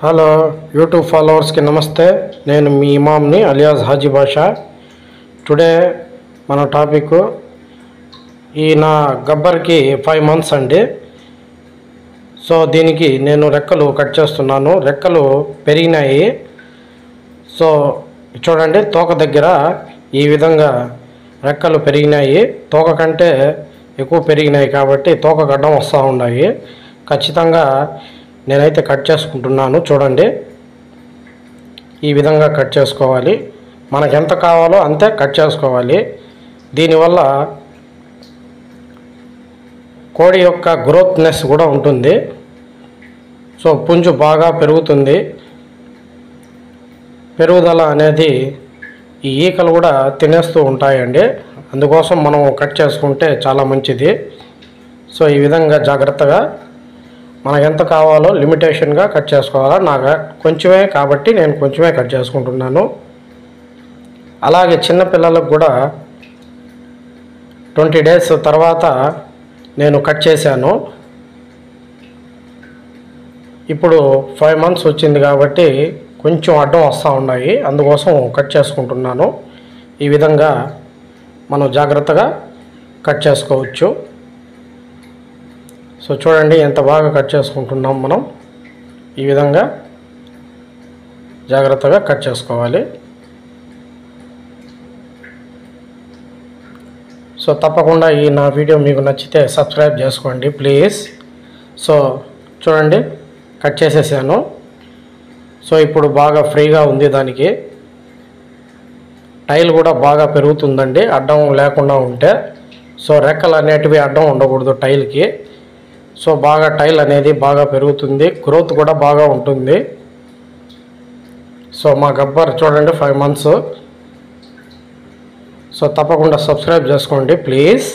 Hello YouTube ఫాలోవర్స్కి నమస్తే. నేను మీ ఇమామ్ని alias Haji బాషా. Today మన టాపిక్ ఈ నా గబ్బర్కి 5 months అండి. సో దీనికి నేను రెక్కలు కట్ చేస్తున్నాను. రెక్కలు పెరిగినాయి. సో చూడండి, తోక దగ్గర ఈ విధంగా రెక్కలు పెరిగినాయి. తోక కంటే ఎక్కువ పెరిగినాయి కాబట్టి తోక గడ్డం వస్తూ ఉన్నాయి. ఖచ్చితంగా నేనైతే కట్ చేసుకుంటున్నాను. చూడండి, ఈ విధంగా కట్ చేసుకోవాలి. మనకు ఎంత కావాలో అంతే కట్ చేసుకోవాలి. దీనివల్ల కోడి యొక్క గ్రోత్నెస్ కూడా ఉంటుంది. సో పుంజు బాగా పెరుగుతుంది. పెరుగుదల అనేది ఈ ఈకలు కూడా తినేస్తూ ఉంటాయండి. అందుకోసం మనం కట్ చేసుకుంటే చాలా మంచిది. సో ఈ విధంగా జాగ్రత్తగా మనకు ఎంత కావాలో లిమిటేషన్గా కట్ చేసుకోవాలి. నాకు కొంచెమే కాబట్టి నేను కొంచెమే కట్ చేసుకుంటున్నాను. అలాగే చిన్నపిల్లలకు కూడా 20 days తర్వాత నేను కట్ చేశాను. ఇప్పుడు 5 months వచ్చింది కాబట్టి కొంచెం అడ్డం వస్తూ ఉన్నాయి. అందుకోసం కట్ చేసుకుంటున్నాను. ఈ విధంగా మనం జాగ్రత్తగా కట్ చేసుకోవచ్చు. సో చూడండి ఎంత బాగా కట్ చేసుకుంటున్నాం మనం. ఈ విధంగా జాగ్రత్తగా కట్ చేసుకోవాలి. సో తప్పకుండా ఈ నా వీడియో మీకు నచ్చితే సబ్స్క్రైబ్ చేసుకోండి ప్లీజ్. సో చూడండి, కట్ చేసేసాను. సో ఇప్పుడు బాగా ఫ్రీగా ఉంది. దానికి టైల్ కూడా బాగా పెరుగుతుందండి అడ్డం లేకుండా ఉంటే. సో రెక్కలు అనేటివి అడ్డం ఉండకూడదు టైల్కి. సో బాగా టైల్ అనేది బాగా పెరుగుతుంది. గ్రోత్ కూడా బాగా ఉంటుంది. సో మా గబ్బర్ చూడండి 5 months. సో తప్పకుండా సబ్స్క్రైబ్ చేసుకోండి ప్లీజ్.